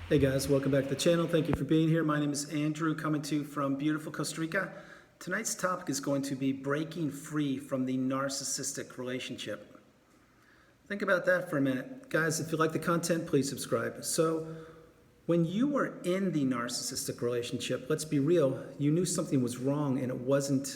Hey guys, welcome back to the channel. Thank you for being here. My name is Andrew, coming to you from beautiful Costa Rica. Tonight's topic is going to be breaking free from the narcissistic relationship. Think about that for a minute. Guys, if you like the content, please subscribe. So, when you were in the narcissistic relationship, let's be real, you knew something was wrong and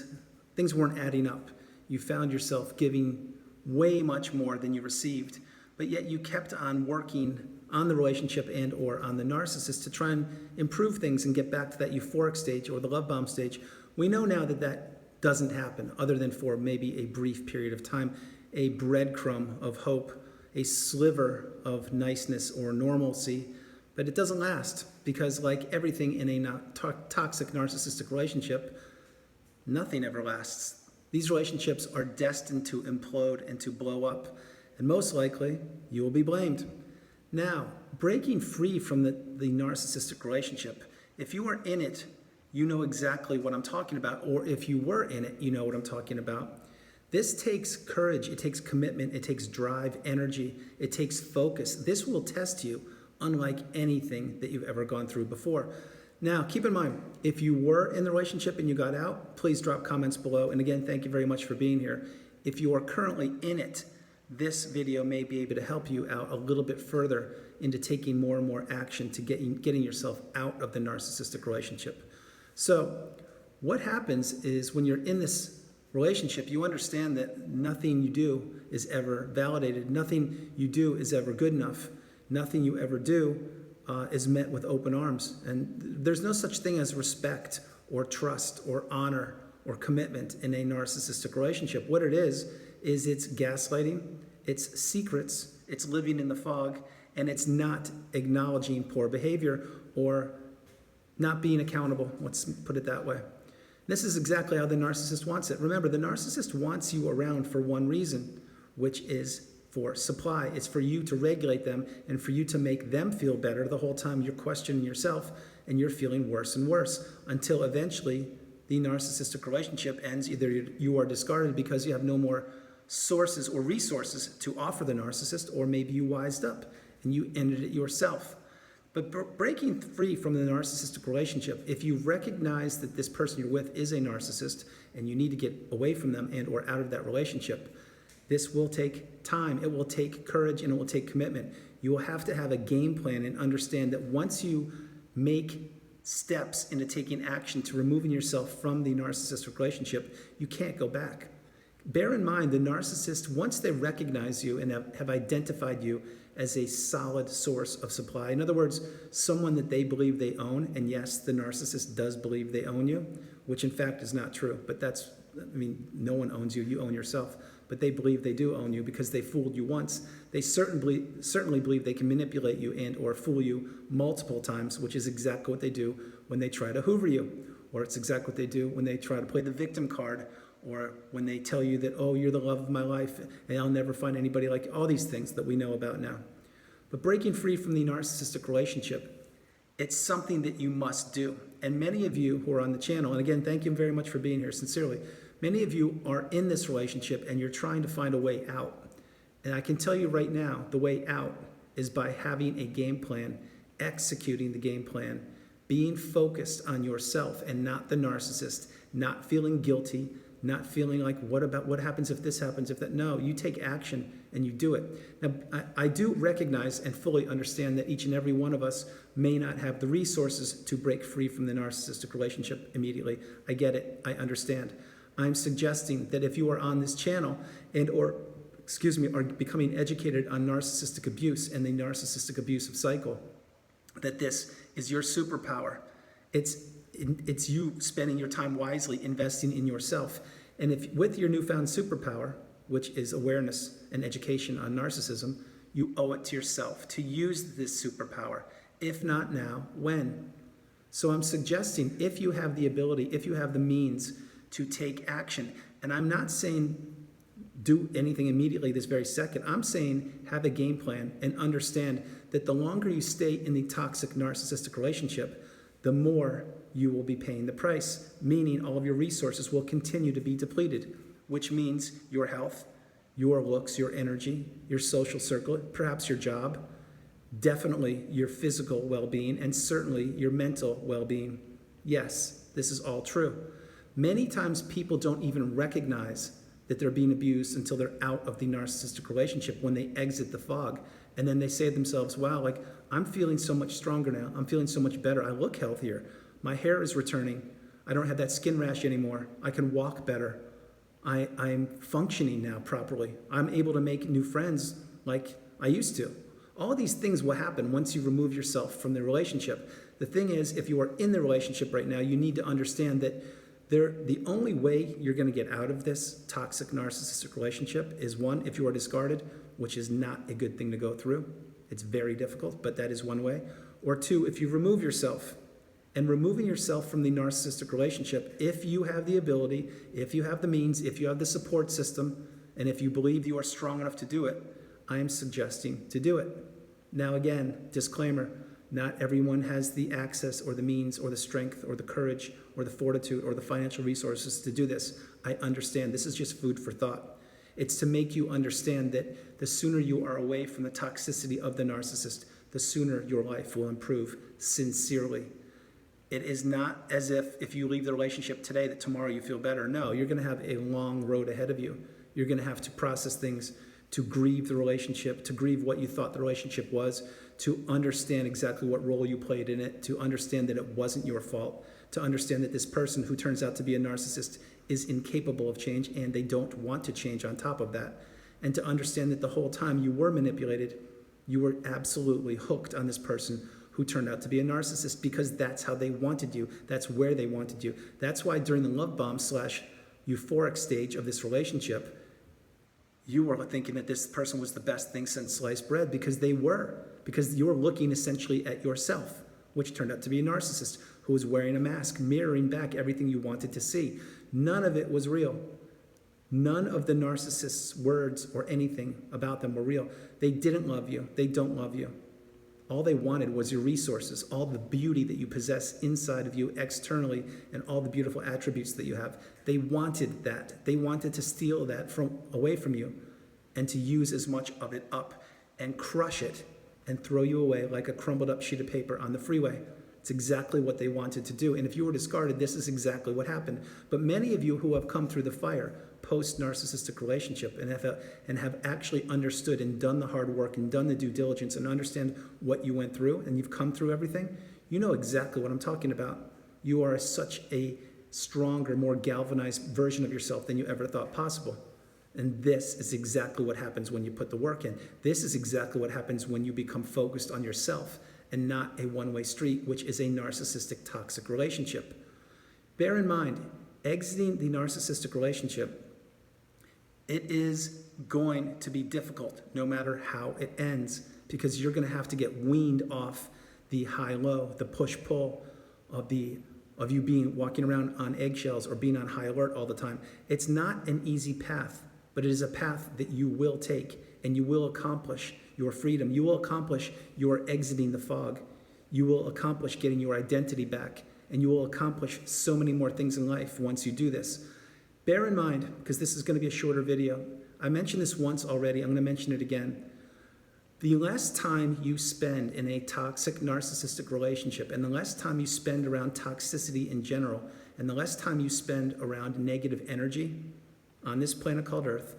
things weren't adding up. You found yourself giving way much more than you received, but yet you kept on working on the relationship and or on the narcissist to try and improve things and get back to that euphoric stage or the love bomb stage. We know now that that doesn't happen other than for maybe a brief period of time, a breadcrumb of hope, a sliver of niceness or normalcy, but it doesn't last because like everything in a toxic narcissistic relationship, nothing ever lasts. These relationships are destined to implode and to blow up, and most likely you will be blamed. Now, breaking free from the narcissistic relationship, if you are in it, you know exactly what I'm talking about, or if you were in it, you know what I'm talking about. This takes courage, it takes commitment, it takes drive, energy, it takes focus. This will test you unlike anything that you've ever gone through before. Now, keep in mind, if you were in the relationship and you got out, please drop comments below. And again, thank you very much for being here. If you are currently in it, this video may be able to help you out a little bit further into taking more and more action to getting yourself out of the narcissistic relationship. So what happens is when you're in this relationship, you understand that nothing you do is ever validated. Nothing you do is ever good enough. Nothing you ever do is met with open arms. And there's no such thing as respect or trust or honor or commitment in a narcissistic relationship. What it is it's gaslighting, it's secrets, it's living in the fog, and it's not acknowledging poor behavior or not being accountable. Let's put it that way. This is exactly how the narcissist wants it. Remember, the narcissist wants you around for one reason, which is for supply. It's for you to regulate them and for you to make them feel better the whole time you're questioning yourself and you're feeling worse and worse until eventually the narcissistic relationship ends. Either you are discarded because you have no more sources or resources to offer the narcissist, or maybe you wised up and you ended it yourself. But breaking free from the narcissistic relationship, if you recognize that this person you're with is a narcissist and you need to get away from them and or out of that relationship, this will take time, it will take courage, and it will take commitment. You will have to have a game plan and understand that once you make steps into taking action to removing yourself from the narcissistic relationship, you can't go back. Bear in mind, the narcissist, once they recognize you and have identified you as a solid source of supply, in other words, someone that they believe they own, and yes, the narcissist does believe they own you, which in fact is not true, but no one owns you, you own yourself, but they believe they do own you because they fooled you once. They certainly believe they can manipulate you and or fool you multiple times, which is exactly what they do when they try to hoover you, or it's exactly what they do when they try to play the victim card, or when they tell you that, oh, you're the love of my life and I'll never find anybody like you, all these things that we know about now. But breaking free from the narcissistic relationship, it's something that you must do. And many of you who are on the channel, and again, thank you very much for being here, sincerely, many of you are in this relationship and you're trying to find a way out. And I can tell you right now, the way out is by having a game plan, executing the game plan, being focused on yourself and not the narcissist, not feeling guilty, not feeling like, what happens if this happens, if that? No, you take action and you do it. Now, I do recognize and fully understand that each and every one of us may not have the resources to break free from the narcissistic relationship immediately. I get it, I understand. I'm suggesting that if you are on this channel are becoming educated on narcissistic abuse and the narcissistic abusive cycle, that this is your superpower. It's you spending your time wisely, investing in yourself. And if with your newfound superpower, which is awareness and education on narcissism, you owe it to yourself to use this superpower. If not now, when? So I'm suggesting if you have the ability, if you have the means to take action, and I'm not saying do anything immediately this very second. I'm saying have a game plan and understand that the longer you stay in the toxic narcissistic relationship, the more you will be paying the price, meaning all of your resources will continue to be depleted, which means your health, your looks, your energy, your social circle, perhaps your job, definitely your physical well-being, and certainly your mental well-being. Yes, this is all true. Many times people don't even recognize that they're being abused until they're out of the narcissistic relationship, when they exit the fog. And then they say to themselves, wow, like, I'm feeling so much stronger now. I'm feeling so much better. I look healthier. My hair is returning. I don't have that skin rash anymore. I can walk better. I'm functioning now properly. I'm able to make new friends like I used to. All of these things will happen once you remove yourself from the relationship. The thing is, if you are in the relationship right now, you need to understand that the only way you're going to get out of this toxic narcissistic relationship is, one, if you are discarded, which is not a good thing to go through. It's very difficult, but that is one way. Or two, if you remove yourself. And removing yourself from the narcissistic relationship, if you have the ability, if you have the means, if you have the support system, and if you believe you are strong enough to do it, I am suggesting to do it. Now again, disclaimer, not everyone has the access or the means or the strength or the courage or the fortitude or the financial resources to do this. I understand. This is just food for thought. It's to make you understand that the sooner you are away from the toxicity of the narcissist, the sooner your life will improve sincerely. It is not as if you leave the relationship today that tomorrow you feel better. No, you're going to have a long road ahead of you. You're going to have to process things, to grieve the relationship, to grieve what you thought the relationship was, to understand exactly what role you played in it, to understand that it wasn't your fault, to understand that this person who turns out to be a narcissist is incapable of change and they don't want to change on top of that. And to understand that the whole time you were manipulated, you were absolutely hooked on this person who turned out to be a narcissist, because that's how they wanted you. That's where they wanted you. That's why during the love bomb / euphoric stage of this relationship, you were thinking that this person was the best thing since sliced bread, because they were. Because you were looking essentially at yourself, which turned out to be a narcissist who was wearing a mask, mirroring back everything you wanted to see. None of it was real. None of the narcissist's words or anything about them were real. They didn't love you. They don't love you. All they wanted was your resources, all the beauty that you possess inside of you externally, and all the beautiful attributes that you have. They wanted that. They wanted to steal that away from you and to use as much of it up and crush it and throw you away like a crumbled up sheet of paper on the freeway. It's exactly what they wanted to do. And if you were discarded, this is exactly what happened. But many of you who have come through the fire post-narcissistic relationship and have actually understood and done the hard work and done the due diligence and understand what you went through, and you've come through everything, you know exactly what I'm talking about. You are such a stronger, more galvanized version of yourself than you ever thought possible. And this is exactly what happens when you put the work in. This is exactly what happens when you become focused on yourself and not a one-way street, which is a narcissistic, toxic relationship. Bear in mind, exiting the narcissistic relationship, it is going to be difficult no matter how it ends, because you're going to have to get weaned off the high-low, the push-pull of you walking around on eggshells or being on high alert all the time. It's not an easy path, but it is a path that you will take, and you will accomplish your freedom. You will accomplish your exiting the fog. You will accomplish getting your identity back, and you will accomplish so many more things in life once you do this. Bear in mind, because this is going to be a shorter video, I mentioned this once already, I'm going to mention it again. The less time you spend in a toxic narcissistic relationship, and the less time you spend around toxicity in general, and the less time you spend around negative energy on this planet called Earth,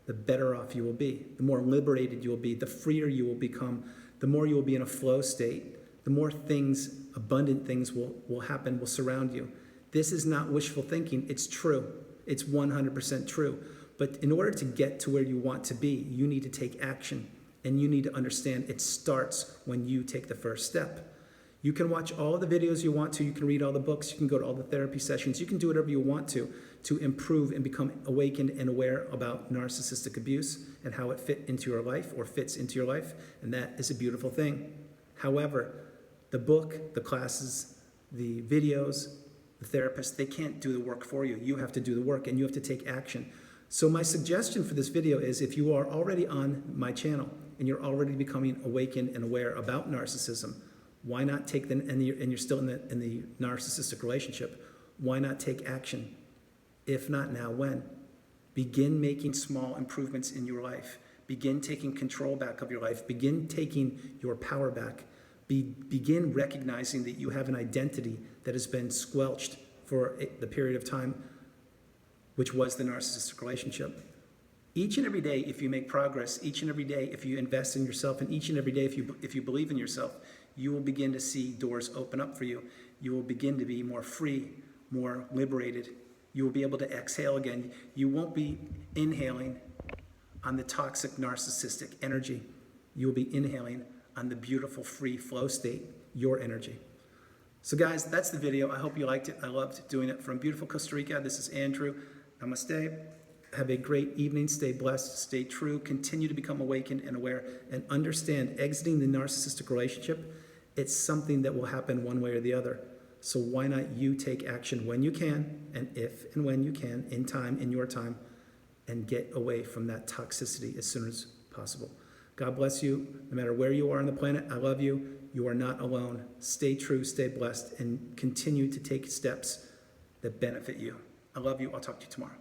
the better off you will be. The more liberated you will be, the freer you will become, the more you will be in a flow state, the more things, abundant things will happen, will surround you. This is not wishful thinking, it's true. It's 100% true. But in order to get to where you want to be, you need to take action. And you need to understand it starts when you take the first step. You can watch all the videos you want to. You can read all the books. You can go to all the therapy sessions. You can do whatever you want to improve and become awakened and aware about narcissistic abuse and how it fits into your life. And that is a beautiful thing. However, the book, the classes, the videos, the therapist, they can't do the work for you. You have to do the work, and you have to take action. So my suggestion for this video is, if you are already on my channel and you're already becoming awakened and aware about narcissism, why not take and you're still in the narcissistic relationship, why not take action? If not now, when? Begin making small improvements in your life. Begin taking control back of your life. Begin taking your power back. Begin recognizing that you have an identity that has been squelched for the period of time, which was the narcissistic relationship. Each and every day, if you make progress, each and every day, if you invest in yourself, and each and every day, if you believe in yourself, you will begin to see doors open up for you. You will begin to be more free, more liberated. You will be able to exhale again. You won't be inhaling on the toxic narcissistic energy. You will be inhaling on the beautiful free flow state, your energy. So guys, that's the video. I hope you liked it. I loved doing it from beautiful Costa Rica. This is Andrew. Namaste. Have a great evening. Stay blessed. Stay true. Continue to become awakened and aware, and understand exiting the narcissistic relationship, it's something that will happen one way or the other. So why not you take action when you can, and if and when you can, in time, in your time, and get away from that toxicity as soon as possible. God bless you. No matter where you are on the planet, I love you. You are not alone. Stay true, stay blessed, and continue to take steps that benefit you. I love you. I'll talk to you tomorrow.